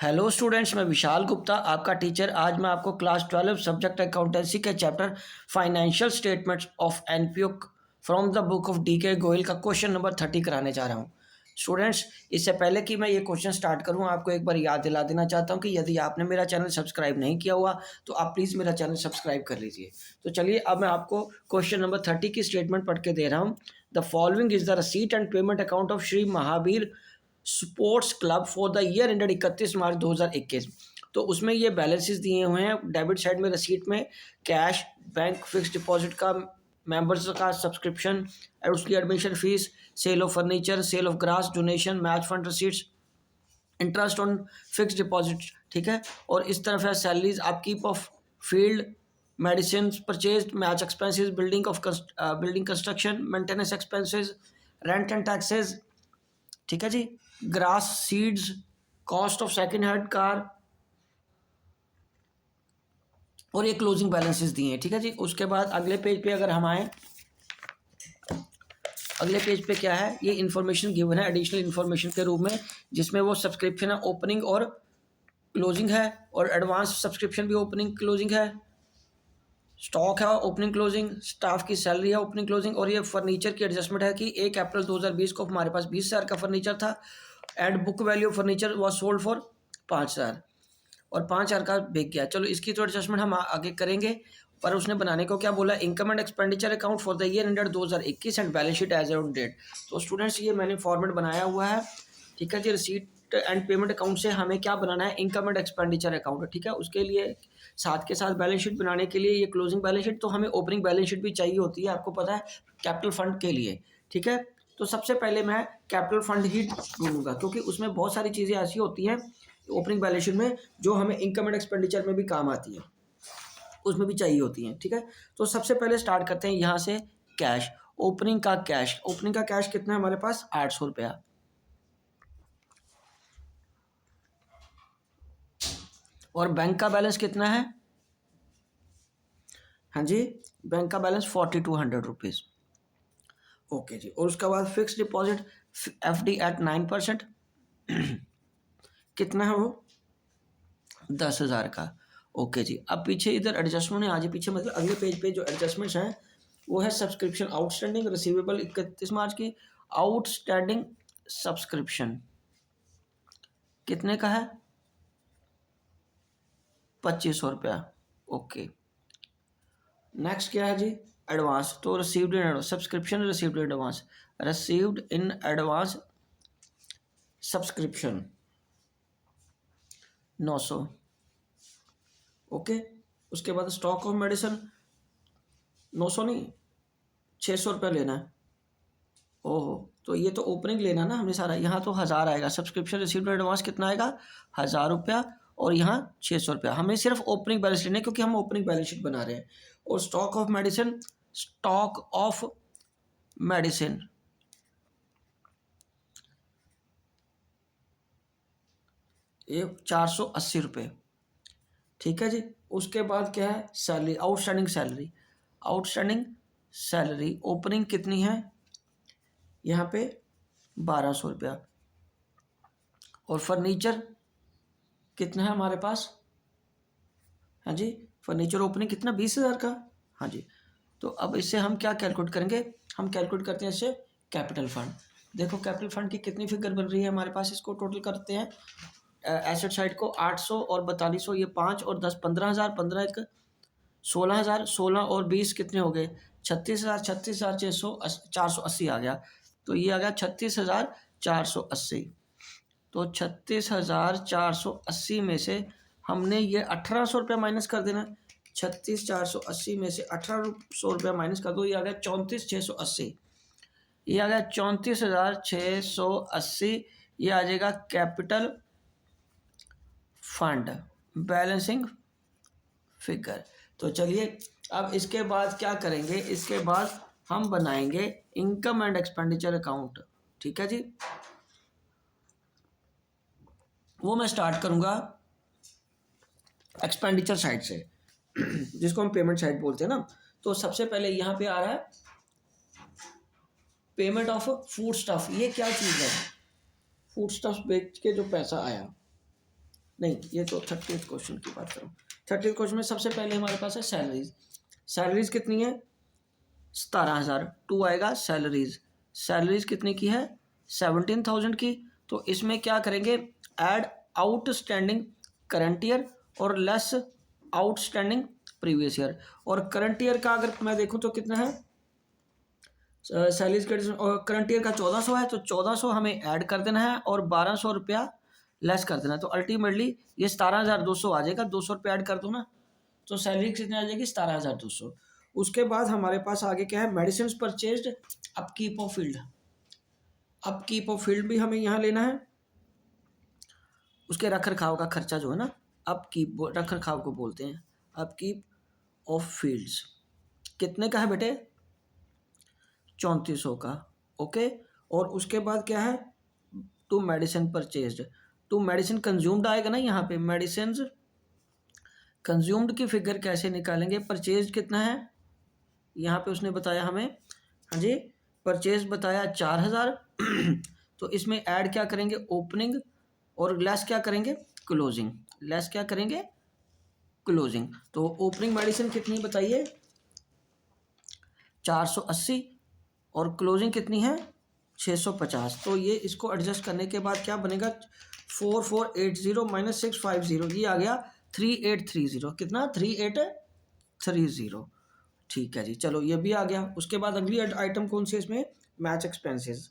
Hello students, मैं विशाल गुप्ता आपका teacher. आज मैं आपको क्लास 12 सब्जेक्ट अकाउंटेंसी के chapter financial statements of NPO from the book of D K Goyal का क्वेश्चन नंबर 30 कराने जा रहा हूँ। स्टूडेंट्स, इससे पहले कि मैं ये क्वेश्चन स्टार्ट करूँ, आपको एक बार याद दिला देना चाहता हूँ कि यदि आपने मेरा चैनल सब्सक्राइब नहीं किया हुआ तो आप प्लीज़ मेरा चैनल सब्सक्राइब कर लीजिए। तो चलिए, अब मैं आपको क्वेश्चन नंबर 30 की स्टेटमेंट पढ़ के दे रहा हूँ। The following is the receipt and payment account of Shri Mahavir sports club for the year ended 31 March 2021। तो उसमें ये बैलेंसेस दिए हुए हैं। डेबिट साइड में रसीट में कैश, बैंक फिक्स डिपॉजिट का, मेंबर्स का सब्सक्रिप्शन और उसकी admission fees, sale of furniture, sale of grass, donation, match fund receipts, interest on fix deposit. ठीक है। और इस तरफ है salaries upkeep of field, medicine purchase, match expenses, building construction, maintenance expenses, rent and taxes. ठीक है जी। Grass seeds, cost of second hand car, और ये क्लोजिंग बैलेंसेस दिए हैं। ठीक है जी। उसके बाद अगले पेज पे अगर हम आए, अगले पेज पे क्या है, ये इन्फॉर्मेशन गिवन है एडिशनल इन्फॉर्मेशन के रूप में, जिसमें वो सब्सक्रिप्शन है ओपनिंग और क्लोजिंग है, और एडवांस सब्सक्रिप्शन भी ओपनिंग क्लोजिंग है, स्टॉक है ओपनिंग क्लोजिंग, स्टाफ की सैलरी है ओपनिंग क्लोजिंग, और ये फर्नीचर की एडजस्टमेंट है कि 1 अप्रैल 2020 को हमारे पास 20,000 का फर्नीचर था and book value furniture was sold for 5,000 और 5,000 का बिक गया। चलो, इसकी तो एडजस्टमेंट हम आगे करेंगे, पर उसने बनाने को क्या बोला, income and expenditure account for the year ended 2021 and balance sheet as on date. तो स्टूडेंट्स, ये मैंने फॉर्मेट बनाया हुआ है। ठीक है जी। रिसीट एंड पेमेंट अकाउंट से हमें क्या बनाना है, इनकम एंड एक्सपेंडिचर अकाउंट। ठीक है। उसके लिए साथ के साथ बैलेंस शीट बनाने के लिए ये क्लोजिंग बैलेंस शीट, तो हमें ओपनिंग बैलेंस शीट भी चाहिए होती है, आपको पता है, कैपिटल फंड के लिए। ठीक है। तो सबसे पहले मैं कैपिटल फंड ही ढूंढूंगा, क्योंकि उसमें बहुत सारी चीज़ें ऐसी होती हैं ओपनिंग बैलेंस शीट में जो हमें इनकम एंड एक्सपेंडिचर में भी काम आती है, उसमें भी चाहिए होती हैं। ठीक है। तो सबसे पहले स्टार्ट करते हैं यहाँ से। कैश, ओपनिंग का कैश, ओपनिंग का कैश कितना है हमारे पास, 800 रुपया। और बैंक का बैलेंस कितना है, हाँ जी, बैंक का बैलेंस 4200 रुपीज़। ओके जी। और उसके बाद फिक्स डिपॉजिट एफडी एट 9%, कितना है वो, 10,000 का। ओके जी। अब पीछे इधर एडजस्टमेंट है, आगे पीछे मतलब अगले पेज पे जो एडजस्टमेंट्स हैं वो है सब्सक्रिप्शन आउटस्टैंडिंग रिसीवेबल 31 मार्च की। आउटस्टैंडिंग सब्सक्रिप्शन कितने का है, 2500 रुपया। ओके। नेक्स्ट क्या है जी, एडवांस। तो received in advance, subscription received in advance, received in advance subscription 900। Okay. उसके बाद स्टॉक ऑफ मेडिसिन 900 नहीं, 600 रुपया लेना है। ओहो, तो ये तो ओपनिंग लेना ना हमने सारा, यहाँ तो 1000 आएगा। सब्सक्रिप्शन रिसीव्ड इन एडवांस कितना आएगा, 1000 रुपया, और यहाँ 600 रुपया। हमें सिर्फ ओपनिंग बैलेंस लेना है क्योंकि हम ओपनिंग बैलेंस शीट बना रहे हैं। और stock of medicine, stock of medicine ये 480 रुपये। ठीक है जी। उसके बाद क्या है, salary, outstanding salary. Outstanding salary opening कितनी है यहाँ पे, 1200 रुपया। और फर्नीचर कितना है हमारे पास, हाँ जी, फर्नीचर ओपनिंग कितना, 20,000 का। हाँ जी। तो अब इससे हम क्या कैलकुलेट करेंगे, हम कैलकुलेट करते हैं इससे कैपिटल फंड। देखो कैपिटल फंड की कितनी फिगर बन रही है हमारे पास, इसको टोटल करते हैं। एसेट साइड को 800 और 4200, ये 5 और 10 15,000, 15 एक 16,000, 16 और 20 कितने हो गए, 36,000, 36,600, 480 आ गया। तो ये आ गया 36,480। तो 36,480 में से हमने ये 1,800 रुपया माइनस कर देना। 36,480 में से 1,800 रुपया माइनस कर दो, ये आ गया 34,680। ये आ गया 34,680। ये आ जाएगा कैपिटल फंड बैलेंसिंग फिगर। तो चलिए, अब इसके बाद क्या करेंगे, इसके बाद हम बनाएंगे इनकम एंड एक्सपेंडिचर अकाउंट। ठीक है जी। वो मैं स्टार्ट करूंगा एक्सपेंडिचर साइड से, जिसको हम पेमेंट साइड बोलते हैं ना। तो सबसे पहले यहाँ पे आ रहा है पेमेंट ऑफ फूड स्टफ। ये क्या चीज़ है, फूड स्टफ बेच के जो पैसा आया, नहीं, ये तो 30th क्वेश्चन की बात करूँ। 30th क्वेश्चन में सबसे पहले हमारे पास है सैलरीज। सैलरीज कितनी है? 17,000। टू आएगा सैलरीज। सैलरीज कितने की है? 17,000 की। तो इसमें क्या करेंगे? ऐड आउटस्टैंडिंग करंट ईयर और लेस आउटस्टैंडिंग प्रीवियस ईयर। और करंट ईयर का अगर मैं देखूं तो कितना है? सैलरीज करंट ईयर का 1400 है, तो 1400 हमें ऐड कर देना है और 1200 रुपया लेस कर देना है। तो अल्टीमेटली ये 17,200 आ जाएगा। 200 रुपये ऐड कर दो ना, तो सैलरी कितनी आ जाएगी? 17,200। उसके बाद हमारे पास आगे क्या है? Medicine purchased, upkeep of field. Upkeep of field भी हमें यहाँ लेना है। उसके रख रखाव का खर्चा जो है ना, अपकीप रख रखाव को बोलते हैं। अपकीप ऑफ फील्ड्स कितने का है बेटे? 3400 का। ओके। और उसके बाद क्या है? To medicine purchased. To medicine consumed आएगा ना यहाँ पे। मेडिसिन कंज्यूम्ड की फिगर कैसे निकालेंगे? परचेज कितना है यहाँ पे उसने बताया हमें? हाँ जी, परचेज बताया 4,000। तो इसमें ऐड क्या करेंगे? ओपनिंग, और लेस क्या करेंगे? क्लोजिंग। लेस क्या करेंगे? क्लोजिंग। तो ओपनिंग मेडिसिन कितनी बताइए? 480, और क्लोजिंग कितनी है? 650। तो ये इसको एडजस्ट करने के बाद क्या बनेगा? 4480 माइनस 650, ये आ गया 3830। कितना? 3830। ठीक है जी, चलो ये भी आ गया। उसके बाद अगली आइटम कौन सी है इसमें? Match expenses.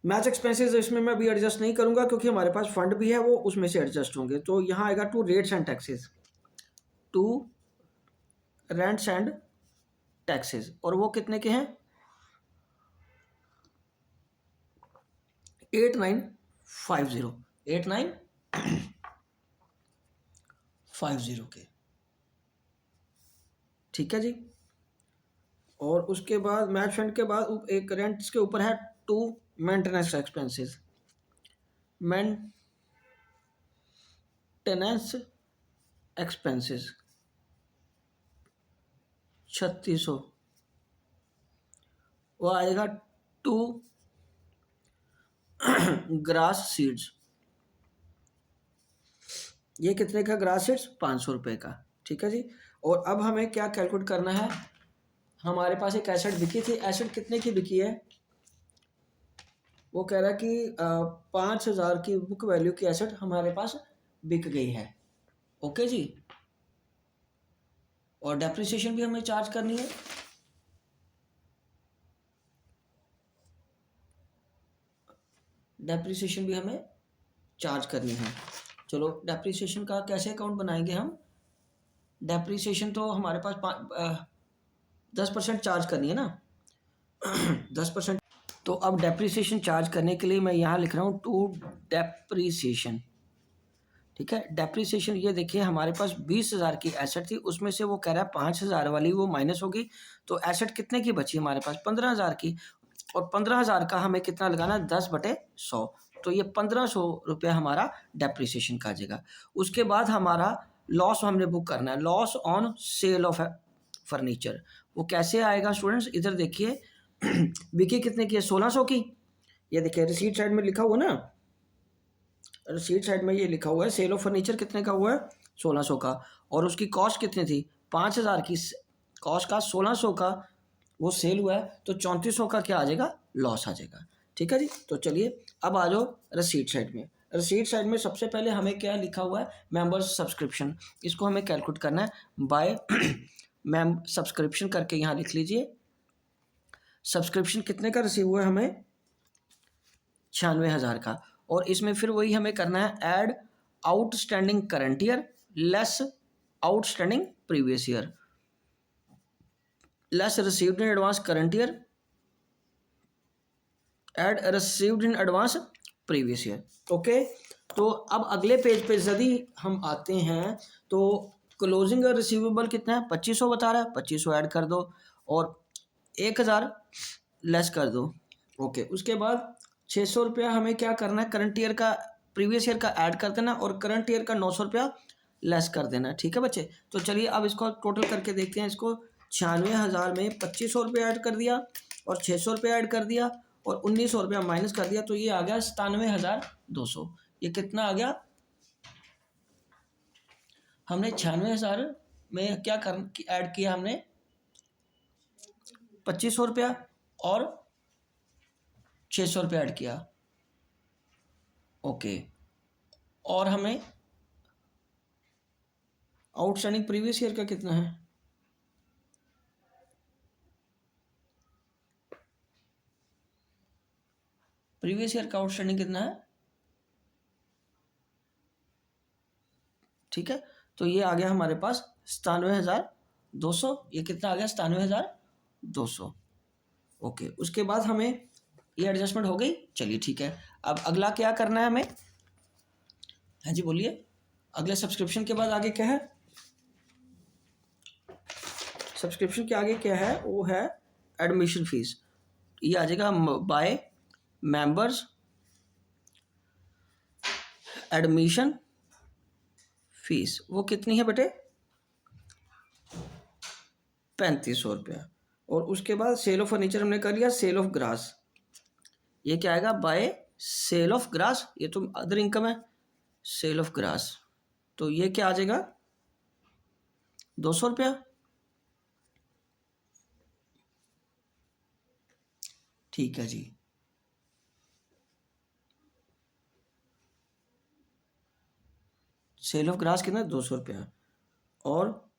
मैच एक्सपेंसेस इसमें मैं भी एडजस्ट नहीं करूंगा क्योंकि हमारे पास फंड भी है, वो उसमें से एडजस्ट होंगे। तो यहाँ आएगा to rates and taxes. To rents and taxes, और वो कितने के हैं? 8950। 8950 के। ठीक है जी। और उसके बाद मैच फंड के बाद एक रेंट्स के ऊपर है to maintenance expenses. Maintenance expenses 3600। वो आएगा टू ग्रास सीड्स। ये कितने का? ग्रास सीड्स 500 रुपये का। ठीक है जी। और अब हमें क्या कैलकुलेट करना है? हमारे पास एक एसेट बिकी थी। एसेट कितने की बिकी है? वो कह रहा है कि 5,000 की बुक वैल्यू की एसेट हमारे पास बिक गई है। ओके जी। और डेप्रिसिएशन भी हमें चार्ज करनी है। डेप्रिसिएशन भी हमें चार्ज करनी है। चलो, डेप्रिसिएशन का कैसे अकाउंट बनाएंगे हम? डेप्रिसिएशन तो हमारे पास 10% चार्ज करनी है ना। 10%। तो अब डेप्रिसिएशन चार्ज करने के लिए मैं यहाँ लिख रहा हूँ टू डेप्रिसिएशन। ठीक है। डेप्रिसिएशन ये देखिए, हमारे पास 20,000 की एसेट थी, उसमें से वो कह रहा है 5,000 वाली वो माइनस होगी। तो एसेट कितने की बची हमारे पास? 15,000 की। और 15,000 का हमें कितना लगाना है? 10/100। तो ये 1,500 रुपये हमारा डेप्रिसिएशन का आ जाएगा। उसके बाद हमारा लॉस हमने बुक करना है। Loss on sale of furniture. वो कैसे आएगा स्टूडेंट्स? इधर देखिए, बिकी कितने की है? 1,600 की। ये देखिए रिसीट साइड में लिखा हुआ ना, रिसीट साइड में ये लिखा हुआ है सेल ऑफ फर्नीचर कितने का हुआ है? 1,600 का। और उसकी कॉस्ट कितनी थी? 5,000 की कॉस्ट का 1,600 का वो सेल हुआ है, तो 3400 का क्या आ जाएगा? लॉस आ जाएगा। ठीक है जी। तो चलिए अब आ जाओ रसीट साइड में। रसीट साइड में सबसे पहले हमें क्या लिखा हुआ है? Members subscription. इसको हमें कैलकुलेट करना है बाय मैम सब्सक्रिप्शन करके यहाँ लिख लीजिए। सब्सक्रिप्शन कितने का रिसीव हुआ है हमें? 96,000 का। और इसमें फिर वही हमें करना है add outstanding current year less outstanding previous year. Less received in advance current year, add received in advance previous year. Okay. तो अब अगले पेज पे यदि हम आते हैं तो क्लोजिंग रिसीवेबल कितना है? 2500 बता रहा है। 2500 ऐड कर दो और 1,000 लेस कर दो। ओके। उसके बाद 600 रुपया हमें क्या करना है? करंट ईयर का प्रीवियस ईयर का ऐड कर देना और करंट ईयर का 900 रुपया लेस कर देना। ठीक है बच्चे। तो चलिए अब इसको टोटल करके देखते हैं। इसको 96,000 में 2500 रुपये ऐड कर दिया और 600 रुपये ऐड कर दिया और 1,900 रुपया माइनस कर दिया, तो ये आ गया 97,200। ये कितना आ गया? हमने 96,000 में क्या ऐड किया हमने 2500 रुपया और 600 रुपया ऐड किया। ओके, और हमें आउटस्टैंडिंग प्रीवियस ईयर का कितना है? प्रीवियस ईयर का आउटस्टैंडिंग कितना है? ठीक है, तो ये आ गया हमारे पास 97,200। ये कितना आ गया? 97,200। ओके, उसके बाद हमें ये एडजस्टमेंट हो गई। चलिए ठीक है, अब अगला क्या करना है हमें? हाँ जी बोलिए। अगले सब्सक्रिप्शन के बाद आगे क्या है? सब्सक्रिप्शन के आगे क्या है? वो है एडमिशन फीस। ये आ जाएगा बाय मेंबर्स एडमिशन फीस। वो कितनी है बेटे? 3500 रुपया। और उसके बाद सेल ऑफ फर्नीचर हमने कर लिया। सेल ऑफ ग्रास, ये क्या आएगा? By sale of grass. ये तो अदर इनकम है। सेल ऑफ ग्रास, तो ये क्या आ जाएगा? 200 रुपया। ठीक है जी, सेल ऑफ ग्रास कितना? 200 रुपया। और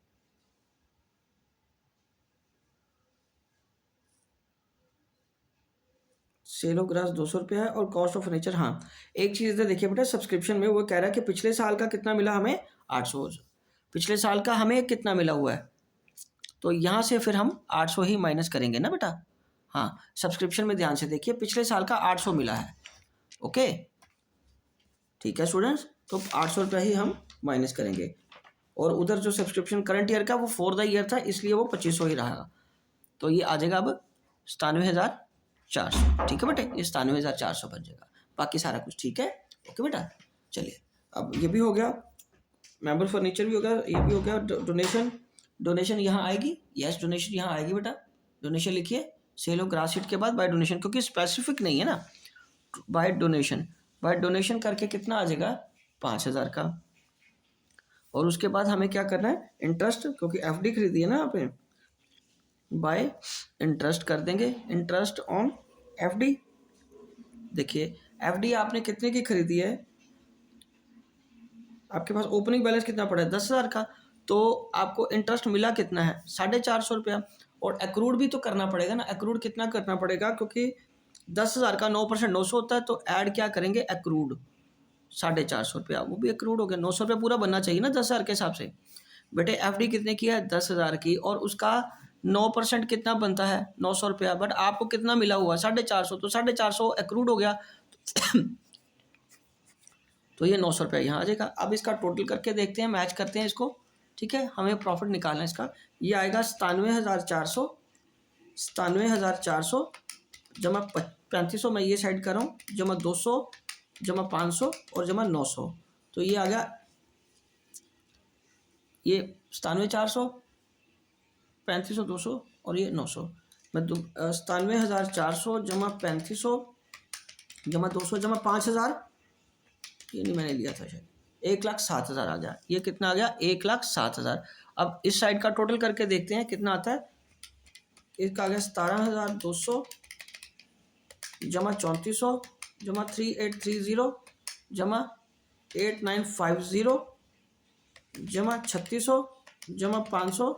सेल ऑफ ग्रास 200 रुपया है। और कॉस्ट ऑफ फर्नीचर, हाँ एक चीज़ इधर देखिए बेटा, सब्सक्रिप्शन में वो कह रहा है कि पिछले साल का कितना मिला हमें? 800। पिछले साल का हमें कितना मिला हुआ है? तो यहाँ से फिर हम 800 ही माइनस करेंगे ना बेटा। हाँ, सब्सक्रिप्शन में ध्यान से देखिए, पिछले साल का 800 मिला है। ओके ठीक है स्टूडेंट्स, तो 800 रुपया ही हम माइनस करेंगे। और उधर जो सब्सक्रिप्शन करंट ईयर का वो फॉर द ईयर था, इसलिए वो 2500 ही रहा। तो ये आ जाएगा अब 97,400। ठीक है बेटे, ये 97,400 बन जाएगा। बाकी सारा कुछ ठीक है। ओके बेटा, चलिए अब ये भी हो गया, मेंबर फर्नीचर भी हो गया, ये भी हो गया। डोनेशन, डोनेशन यहाँ आएगी। यस, डोनेशन यहाँ आएगी बेटा। डोनेशन लिखिए सेल ऑफ ग्रास शीट के बाद बाय डोनेशन, क्योंकि स्पेसिफिक नहीं है ना। बाय डोनेशन, बाय डोनेशन करके कितना आ जाएगा? 5,000 का। और उसके बाद हमें क्या करना है? इंटरेस्ट, क्योंकि एफडी खरीदी है ना यहाँ पे, बाय इंटरेस्ट कर देंगे। Interest on FD. देखिए एफडी आपने कितने की खरीदी है? आपके पास ओपनिंग बैलेंस कितना पड़ा है? 10,000 का। तो आपको इंटरेस्ट मिला कितना है? 450 रुपया। और एक्रूड भी तो करना पड़ेगा ना। एक्रूड कितना करना पड़ेगा? क्योंकि 10,000 का 9% 900 होता है, तो ऐड क्या करेंगे? एक्रूड 450 रुपया, वो भी एक्रूड हो गया। 900 रुपया पूरा बनना चाहिए ना 10,000 के हिसाब से। बेटे एफडी कितने की है? 10,000 की, और उसका 9% कितना बनता है? 900 रुपया। बट आपको कितना मिला हुआ? 450, तो 450 एक्रूड हो गया। तो ये 900 रुपया यहाँ आ जाएगा। अब इसका टोटल करके देखते हैं, मैच करते हैं इसको। ठीक है, हमें प्रॉफिट निकालना है इसका। ये आएगा 97,400, 97,400 जमा 3500, मैं ये साइड कर रहा हूँ, जमा 200 जमा 500 और जमा 900। तो ये आ गया, ये 97,400, 3500, 200 और ये 900। मैं 97,400 जमा 3500 जमा 200 जमा 5,000, ये नहीं मैंने लिया था शायद, 1,07,000 आ गया। ये कितना आ गया? 1,07,000। अब इस साइड का टोटल करके देखते हैं कितना आता है। इसका आ गया 17,200 जमा 3400 जमा 3830 जमा 8950 जमा 3600 जमा 500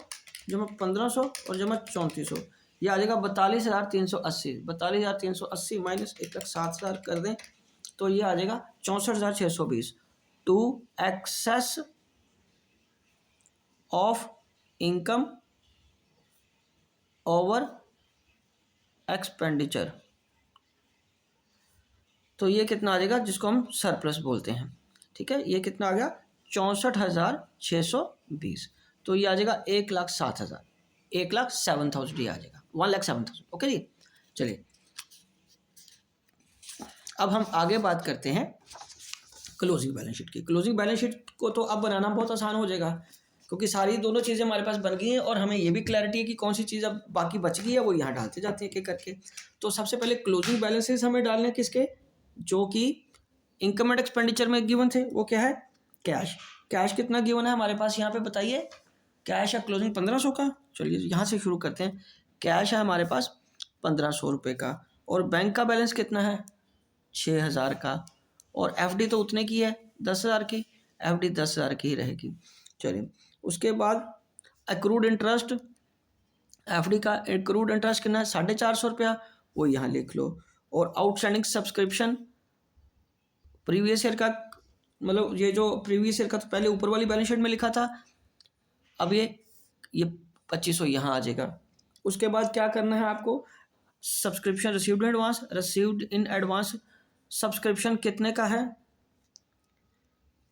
जमा 1500 और जमा 3400। ये आ जाएगा 42,380। 42,380 माइनस 1,07,000 कर दें तो ये आ जाएगा 64,620। To excess of income over expenditure. तो ये कितना आ जाएगा, जिसको हम सरप्लस बोलते हैं। ठीक है, ये कितना आ गया? 64,620। तो ये आ जाएगा 1,07,000, 1,07,000 ये आ जाएगा, 1,07,000। ओके जी, चलिए अब हम आगे बात करते हैं क्लोजिंग बैलेंस शीट की। क्लोजिंग बैलेंस शीट को तो अब बनाना बहुत आसान हो जाएगा, क्योंकि सारी दोनों चीज़ें हमारे पास बन गई हैं और हमें ये भी क्लैरिटी है कि कौन सी चीज़ अब बाकी बच गई है, वो यहाँ डालते जाते हैं एक एक करके। तो सबसे पहले क्लोजिंग बैलेंसेस हमें डालने हैं किसके, जो कि इनकम एंड एक्सपेंडिचर में गिवन थे। वो क्या है? कैश। कैश कितना गिवन है हमारे पास यहाँ पे बताइए। कैश है क्लोजिंग 1500 का। चलिए यहाँ से शुरू करते हैं। कैश है हमारे पास 1500 रुपये का, और बैंक का बैलेंस कितना है 6000 का, और एफडी तो उतने की है 10,000 की, एफडी 10,000 की ही रहेगी। चलिए उसके बाद एक्रूड इंटरेस्ट, एफडी का एक्रूड इंटरेस्ट कितना है 450 रुपया, वो यहाँ लिख लो। और आउटस्टैंडिंग सब्सक्रिप्शन प्रीवियस ईयर का, मतलब ये जो प्रीवियस ईयर का तो पहले ऊपर वाली बैलेंस शीट में लिखा था, अब ये 2500 यहाँ आ जाएगा। उसके बाद क्या करना है आपको, subscription received in advance, received in advance subscription कितने का है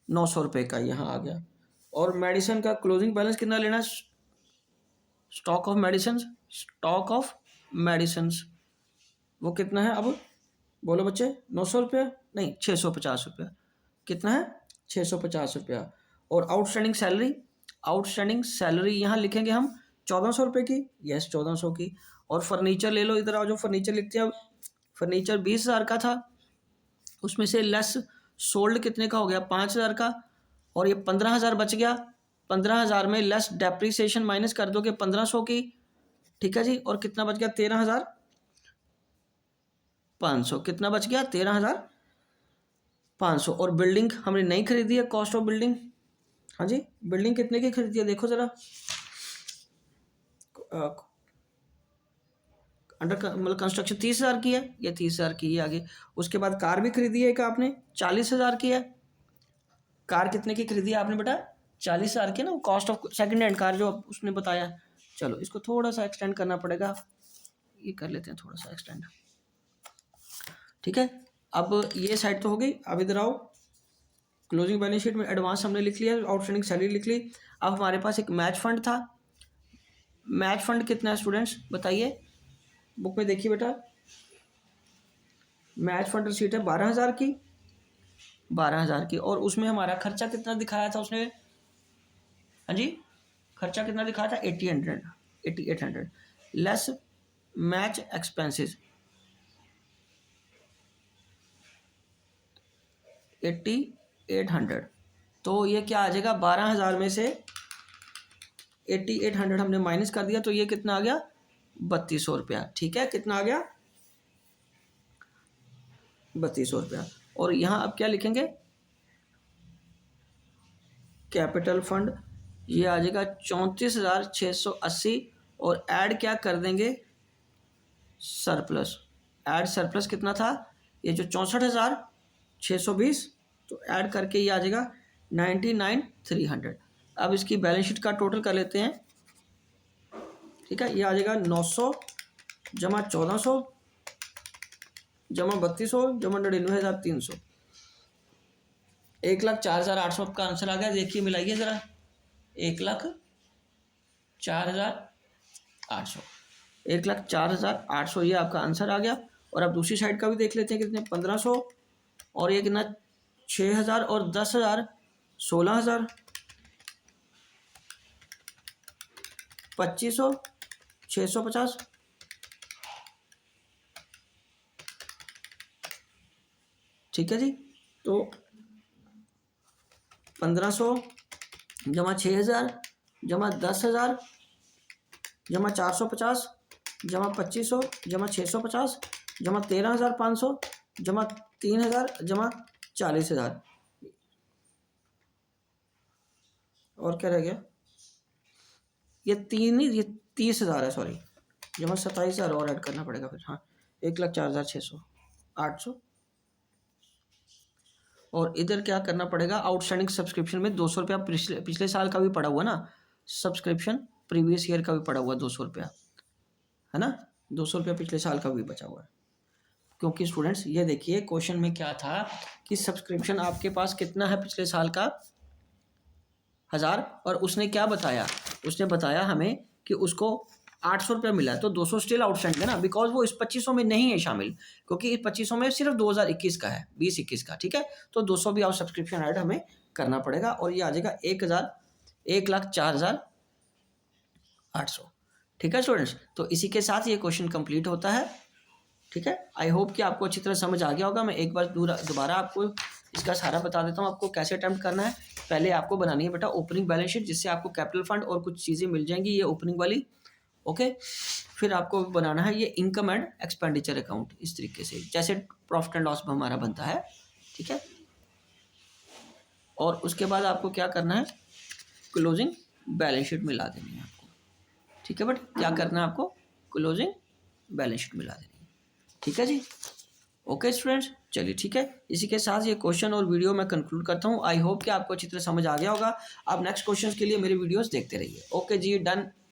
900 रुपये का, यहाँ आ गया। और मेडिसिन का क्लोजिंग बैलेंस कितना लेना है, stock of medicine, stock of medicine वो कितना है, अब बोलो बच्चे 900 रुपया नहीं 650 रुपया, कितना है 650 रुपया। और आउटस्टैंडिंग सैलरी, आउटस्टैंडिंग सैलरी यहाँ लिखेंगे हम 1400 रुपये की, यस 1400 की। और फर्नीचर ले लो, इधर आओ, जो फर्नीचर लिखते हैं, फर्नीचर 20,000 का था, उसमें से लेस सोल्ड कितने का हो गया 5,000 का, और ये 15,000 बच गया। 15,000 में लेस डेप्रीसिएशन माइनस कर दोगे 1500 की, ठीक है जी। और कितना बच गया 13,500, कितना बच गया 13,500। और बिल्डिंग हमने नहीं खरीदी है, कॉस्ट ऑफ बिल्डिंग, हाँ जी बिल्डिंग कितने की खरीदी है देखो ज़रा, अंडर मतलब कंस्ट्रक्शन 30,000 की है, ये 30,000 की है आगे। उसके बाद कार भी खरीदी है क्या आपने, 40,000 की है। कार कितने की खरीदी है आपने बेटा 40,000 की ना, cost of second hand car जो उसने बताया। चलो इसको थोड़ा सा एक्सटेंड करना पड़ेगा, ये कर लेते हैं थोड़ा सा एक्सटेंड, ठीक है। अब ये साइड तो हो गई, अब इधर आओ, क्लोजिंग बैलेंस शीट में एडवांस हमने लिख लिया, आउटस्टैंडिंग सैलरी लिख ली। अब हमारे पास एक मैच फंड था, मैच फंड कितना है स्टूडेंट्स बताइए, बुक में देखिए बेटा, मैच फंड रिसीट है 12,000 की, 12,000 की। और उसमें हमारा खर्चा कितना दिखाया था उसने, हाँ जी खर्चा कितना दिखाया था 8800 लेस मैच एक्सपेंसेस 8800, तो ये क्या आ जाएगा 12,000 में से 8800 हमने माइनस कर दिया, तो ये कितना आ गया 3200 रुपया, ठीक है। कितना आ गया 3200 रुपया। और यहाँ अब क्या लिखेंगे, कैपिटल फंड, ये आ जाएगा 34,680, और ऐड क्या कर देंगे सरप्लस, ऐड सरप्लस कितना था ये जो 64,620, तो ऐड करके ये आ जाएगा 99,300। अब इसकी बैलेंस शीट का टोटल कर लेते हैं, ठीक है। ये आ जाएगा 900 जमा 1400 जमा 3200 जमा 99,300, 1,04,800 आपका आंसर आ गया। देखिए मिलाइए ज़रा, 1,04,800, 1,04,800 ये आपका आंसर आ गया। और अब दूसरी साइड का भी देख लेते हैं कितने 1500, और ये कितना 6,000 और 10,000 16,000, 2500 650, ठीक है जी। तो 1500 जमा 6,000 जमा 10,000 जमा 450 जमा 2500 जमा 650 जमा 13,500 जमा 3,000 जमा 40,000, और क्या रह गया, ये तीन ही, ये 30,000 है सॉरी, जमा 27,000 और ऐड करना पड़ेगा फिर, हाँ 1,04,600 800। और इधर क्या करना पड़ेगा, आउटस्टैंडिंग सब्सक्रिप्शन में 200 रुपया पिछले साल का भी पड़ा हुआ ना, सब्सक्रिप्शन प्रीवियस ईयर का भी पड़ा हुआ 200 रुपया है ना, 200 रुपया पिछले साल का भी बचा हुआ है। क्योंकि स्टूडेंट्स ये देखिए क्वेश्चन में क्या था कि सब्सक्रिप्शन आपके पास कितना है पिछले साल का 1000, और उसने क्या बताया, उसने बताया हमें कि उसको 800 रुपया मिला है, तो 200 स्टिल आउटस्टैंडिंग है ना, बिकॉज वो इस 2500 में नहीं है शामिल, क्योंकि इस 2500 में सिर्फ 2021 का है 2021 का, ठीक है। तो 200 भी आप सब्सक्रिप्शन ऐड हमें करना पड़ेगा, और ये आ जाएगा 1,04,800, ठीक है स्टूडेंट्स। तो इसी के साथ ये क्वेश्चन कंप्लीट होता है, ठीक है। आई होप कि आपको अच्छी तरह समझ आ गया होगा। मैं एक बार दोबारा आपको इसका सारा बता देता हूँ आपको कैसे अटेम्प्ट करना है। पहले आपको बनानी है बेटा ओपनिंग बैलेंस शीट, जिससे आपको कैपिटल फंड और कुछ चीज़ें मिल जाएंगी, ये ओपनिंग वाली। ओके, फिर आपको बनाना है ये इनकम एंड एक्सपेंडिचर अकाउंट, इस तरीके से जैसे प्रॉफिट एंड लॉस हमारा बनता है, ठीक है। और उसके बाद आपको क्या करना है, क्लोजिंग बैलेंस शीट मिला देनी है आपको, ठीक है। बट क्या करना है आपको, क्लोजिंग बैलेंस शीट मिला देनी है, ठीक है जी। ओके स्टूडेंट्स, चलिए ठीक है, इसी के साथ ये क्वेश्चन और वीडियो मैं कंक्लूड करता हूँ। आई होप कि आपको अच्छी तरह समझ आ गया होगा। आप नेक्स्ट क्वेश्चन के लिए मेरे वीडियोस देखते रहिए। ओके जी, डन।